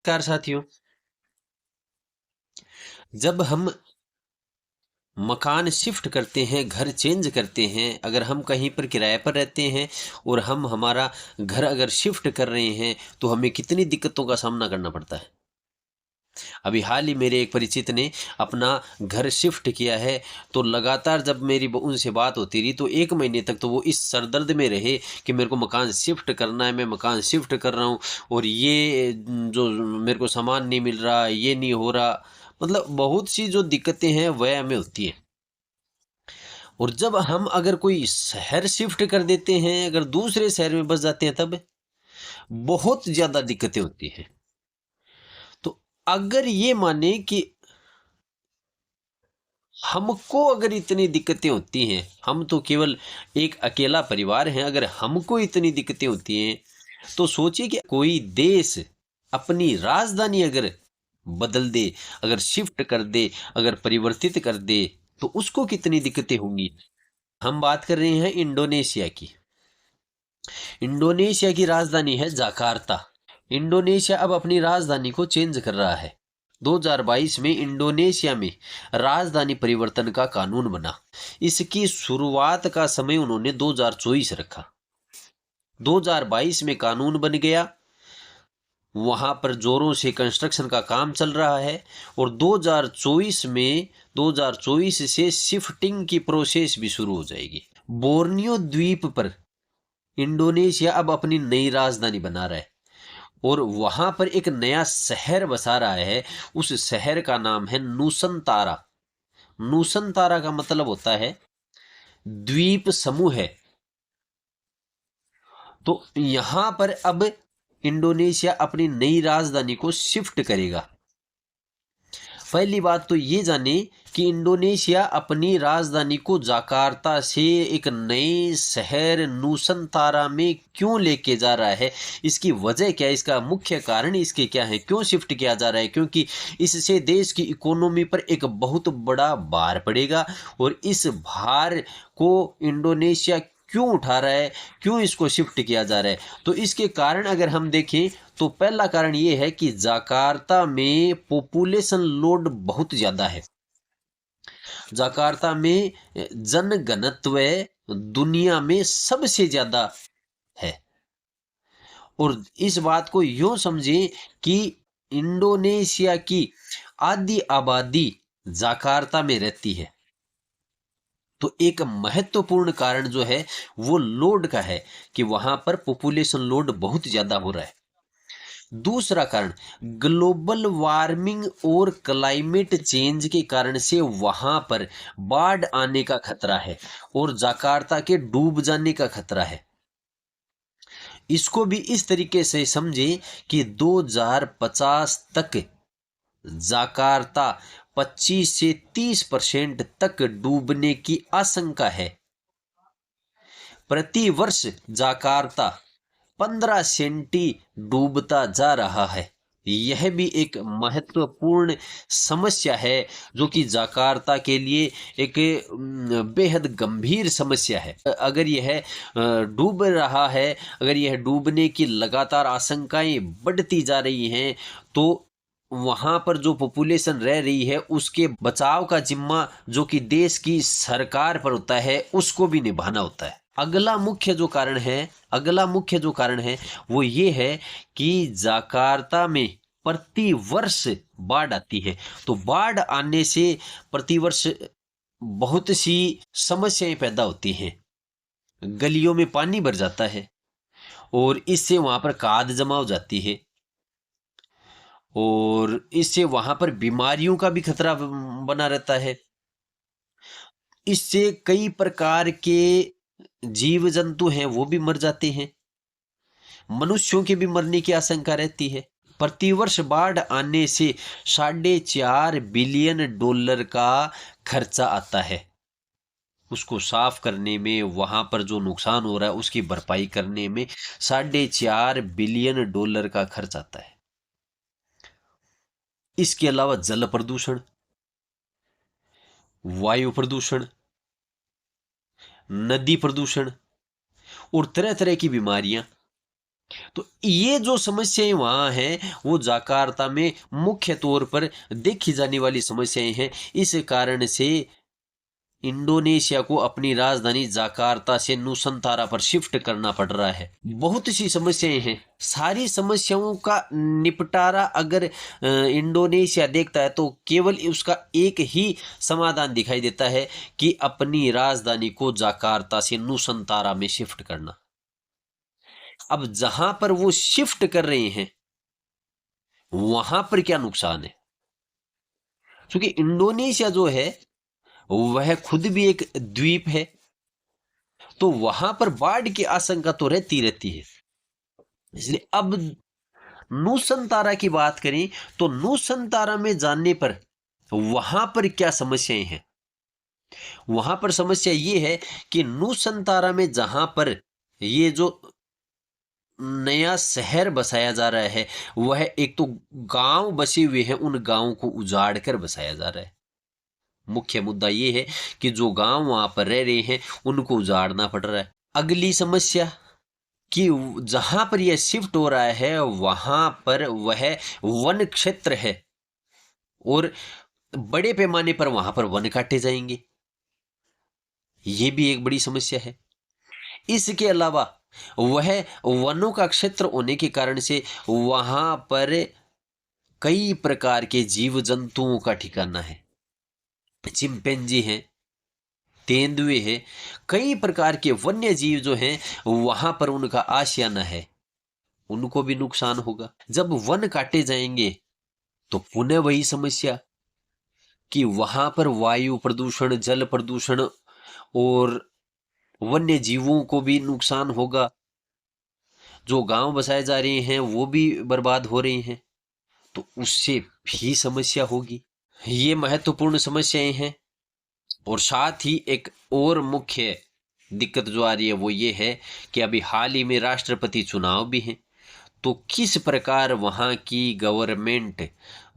Car साथियों, जब हम मकान शिफ्ट करते हैं, घर चेंज करते हैं, अगर हम कहीं पर किराए पर रहते हैं और हम हमारा घर अगर शिफ्ट कर रहे हैं तो हमें कितनी दिक्कतों का सामना करना पड़ता है। अभी हाल ही मेरे एक परिचित ने अपना घर शिफ्ट किया है, तो लगातार जब मेरी उनसे बात होती रही तो 1 महीने तक तो वो इस सरदर्द में रहे कि मेरे को मकान शिफ्ट करना है, मैं मकान शिफ्ट कर रहा हूँ और ये जो मेरे को सामान नहीं मिल रहा, ये नहीं हो रहा। मतलब बहुत सी जो दिक्कतें हैं वह हमें होती हैं। और जब हम अगर कोई शहर शिफ्ट कर देते हैं, अगर दूसरे शहर में बस जाते हैं, तब बहुत ज़्यादा दिक्कतें होती हैं। तो अगर ये माने कि हमको अगर इतनी दिक्कतें होती हैं, हम तो केवल एक अकेला परिवार हैं, अगर हमको इतनी दिक्कतें होती हैं, तो सोचिए कि कोई देश अपनी राजधानी अगर बदल दे, अगर शिफ्ट कर दे, अगर परिवर्तित कर दे, तो उसको कितनी दिक्कतें होंगी। हम बात कर रहे हैं इंडोनेशिया की। इंडोनेशिया की राजधानी है जकार्ता। इंडोनेशिया अब अपनी राजधानी को चेंज कर रहा है। 2022 में इंडोनेशिया में राजधानी परिवर्तन का कानून बना। इसकी शुरुआत का समय उन्होंने 2024 रखा। 2022 में कानून बन गया, वहां पर जोरों से कंस्ट्रक्शन का काम चल रहा है और 2024 से शिफ्टिंग की प्रोसेस भी शुरू हो जाएगी। बोर्नियो द्वीप पर इंडोनेशिया अब अपनी नई राजधानी बना रहा है और वहां पर एक नया शहर बसा रहा है। उस शहर का नाम है नूसनतारा। नूसनतारा का मतलब होता है द्वीप समूह है। तो यहां पर अब इंडोनेशिया अपनी नई राजधानी को शिफ्ट करेगा। पहली बात तो ये जाने कि इंडोनेशिया अपनी राजधानी को जकार्ता से एक नए शहर नूसनतारा में क्यों लेके जा रहा है, इसकी वजह क्या है, इसका मुख्य कारण इसके क्या है, क्यों शिफ्ट किया जा रहा है। क्योंकि इससे देश की इकोनॉमी पर एक बहुत बड़ा भार पड़ेगा और इस भार को इंडोनेशिया क्यों उठा रहा है, क्यों इसको शिफ्ट किया जा रहा है। तो इसके कारण अगर हम देखें तो पहला कारण ये है कि जकार्ता में पॉपुलेशन लोड बहुत ज्यादा है। जकार्ता में जनघनत्व दुनिया में सबसे ज्यादा है। और इस बात को यूं समझें कि इंडोनेशिया की आधी आबादी जकार्ता में रहती है। तो एक महत्वपूर्ण कारण जो है वो लोड का है कि वहां पर पॉपुलेशन लोड बहुत ज्यादा हो रहा है। दूसरा कारण ग्लोबल वार्मिंग और क्लाइमेट चेंज के कारण से वहां पर बाढ़ आने का खतरा है और जकार्ता के डूब जाने का खतरा है। इसको भी इस तरीके से समझे कि 2050 तक जकार्ता 25 से 30% तक डूबने की आशंका है। प्रति वर्ष जकार्ता 15 सेंटी डूबता जा रहा है। यह भी एक महत्वपूर्ण समस्या है जो कि जकार्ता के लिए एक बेहद गंभीर समस्या है। अगर यह डूब रहा है, अगर यह डूबने की लगातार आशंकाएं बढ़ती जा रही हैं, तो वहां पर जो पॉपुलेशन रह रही है उसके बचाव का जिम्मा जो कि देश की सरकार पर होता है, उसको भी निभाना होता है। अगला मुख्य जो कारण है वो ये है कि जकार्ता में प्रति वर्ष बाढ़ आती है। तो बाढ़ आने से प्रति वर्ष बहुत सी समस्याएं पैदा होती हैं। गलियों में पानी भर जाता है और इससे वहां पर खाद जमा हो जाती है और इससे वहां पर बीमारियों का भी खतरा बना रहता है। इससे कई प्रकार के जीव जंतु हैं वो भी मर जाते हैं, मनुष्यों के भी मरने की आशंका रहती है। प्रतिवर्ष बाढ़ आने से $4.5 बिलियन का खर्चा आता है। उसको साफ करने में, वहां पर जो नुकसान हो रहा है उसकी भरपाई करने में $4.5 बिलियन का खर्च आता है। इसके अलावा जल प्रदूषण, वायु प्रदूषण, नदी प्रदूषण और तरह तरह की बीमारियां तो ये जो समस्याएं वहां हैं वो जाकार्ता में मुख्य तौर पर देखी जाने वाली समस्याएं हैं। इस कारण से इंडोनेशिया को अपनी राजधानी जाकार्ता से नुसंतारा पर शिफ्ट करना पड़ रहा है। बहुत सी समस्याएं हैं। सारी समस्याओं का निपटारा अगर इंडोनेशिया देखता है तो केवल उसका एक ही समाधान दिखाई देता है कि अपनी राजधानी को जाकार्ता से नुसंतारा में शिफ्ट करना। अब जहां पर वो शिफ्ट कर रहे हैं वहां पर क्या नुकसान है, क्योंकि इंडोनेशिया जो है वह खुद भी एक द्वीप है, तो वहां पर बाढ़ की आशंका तो रहती है। इसलिए अब नूसंतारा की बात करें तो नूसंतारा में जानने पर वहां पर क्या समस्याएं हैं। वहां पर समस्या ये है कि नूसंतारा में जहां पर ये जो नया शहर बसाया जा रहा है वह एक तो गांव बसे हुए हैं, उन गांवों को उजाड़ कर बसाया जा रहा है। मुख्य मुद्दा ये है कि जो गांव वहां पर रह रहे हैं उनको उजाड़ना पड़ रहा है। अगली समस्या कि जहां पर यह शिफ्ट हो रहा है वहां पर वह वन क्षेत्र है और बड़े पैमाने पर वहां पर वन काटे जाएंगे। ये भी एक बड़ी समस्या है। इसके अलावा वह वनों का क्षेत्र होने के कारण से वहां पर कई प्रकार के जीव जंतुओं का ठिकाना है। चिंपैंजी हैं, तेंदुए हैं, कई प्रकार के वन्य जीव जो हैं वहां पर उनका आशियाना है, उनको भी नुकसान होगा। जब वन काटे जाएंगे तो पुनः वही समस्या कि वहां पर वायु प्रदूषण, जल प्रदूषण और वन्य जीवों को भी नुकसान होगा। जो गांव बसाए जा रहे हैं वो भी बर्बाद हो रहे हैं, तो उससे भी समस्या होगी। ये महत्वपूर्ण समस्याएं हैं। और साथ ही एक और मुख्य दिक्कत जो आ रही है वो ये है कि अभी हाल ही में राष्ट्रपति चुनाव भी हैं, तो किस प्रकार वहां की गवर्नमेंट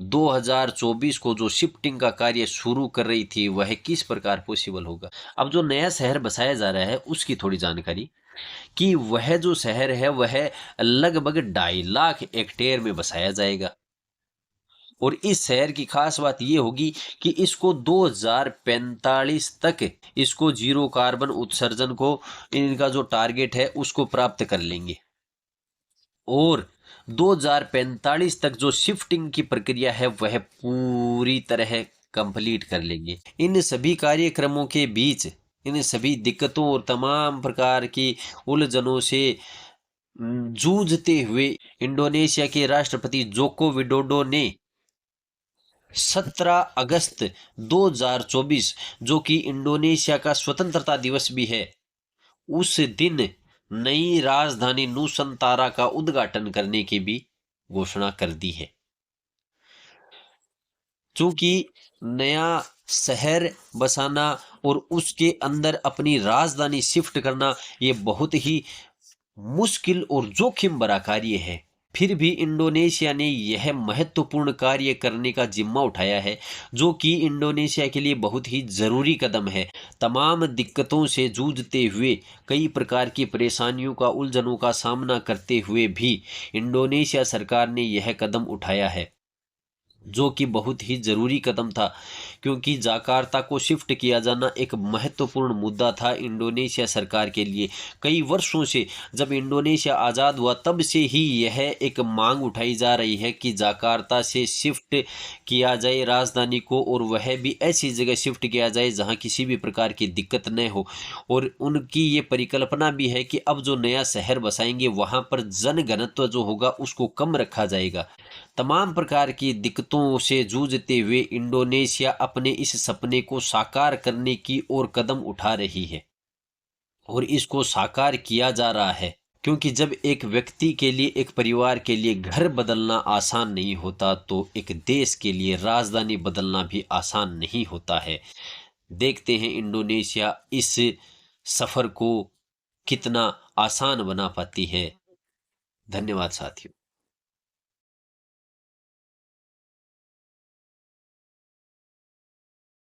2024 को जो शिफ्टिंग का कार्य शुरू कर रही थी वह किस प्रकार पॉसिबल होगा। अब जो नया शहर बसाया जा रहा है उसकी थोड़ी जानकारी कि वह जो शहर है वह लगभग 2.5 लाख हेक्टेयर में बसाया जाएगा। और इस शहर की खास बात यह होगी कि इसको 2045 तक इसको जीरो कार्बन उत्सर्जन को, इनका जो टारगेट है उसको प्राप्त कर लेंगे। और 2045 तक जो शिफ्टिंग की प्रक्रिया है वह पूरी तरह कंप्लीट कर लेंगे। इन सभी कार्यक्रमों के बीच इन सभी दिक्कतों और तमाम प्रकार की उलझनों से जूझते हुए इंडोनेशिया के राष्ट्रपति जोको विडोडो ने 17 अगस्त 2024 जो कि इंडोनेशिया का स्वतंत्रता दिवस भी है, उस दिन नई राजधानी नूसंतारा का उद्घाटन करने की भी घोषणा कर दी है। चूंकि नया शहर बसाना और उसके अंदर अपनी राजधानी शिफ्ट करना ये बहुत ही मुश्किल और जोखिम भरा कार्य है, फिर भी इंडोनेशिया ने यह महत्वपूर्ण कार्य करने का जिम्मा उठाया है जो कि इंडोनेशिया के लिए बहुत ही जरूरी कदम है। तमाम दिक्कतों से जूझते हुए, कई प्रकार की परेशानियों का, उलझनों का सामना करते हुए भी इंडोनेशिया सरकार ने यह कदम उठाया है जो कि बहुत ही जरूरी कदम था, क्योंकि जाकार्ता को शिफ्ट किया जाना एक महत्वपूर्ण मुद्दा था इंडोनेशिया सरकार के लिए। कई वर्षों से, जब इंडोनेशिया आज़ाद हुआ तब से ही यह एक मांग उठाई जा रही है कि जाकार्ता से शिफ्ट किया जाए राजधानी को, और वह भी ऐसी जगह शिफ्ट किया जाए जहां किसी भी प्रकार की दिक्कत न हो। और उनकी ये परिकल्पना भी है कि अब जो नया शहर बसाएंगे वहां पर जनघनत्व जो होगा उसको कम रखा जाएगा। तमाम प्रकार की दिक्कतों से जूझते हुए इंडोनेशिया अपने इस सपने को साकार करने की ओर कदम उठा रही है, और इसको साकार किया जा रहा है। क्योंकि जब एक व्यक्ति के लिए, एक परिवार के लिए घर बदलना आसान नहीं होता तो एक देश के लिए राजधानी बदलना भी आसान नहीं होता है। देखते हैं इंडोनेशिया इस सफर को कितना आसान बना पाती है। धन्यवाद साथियों।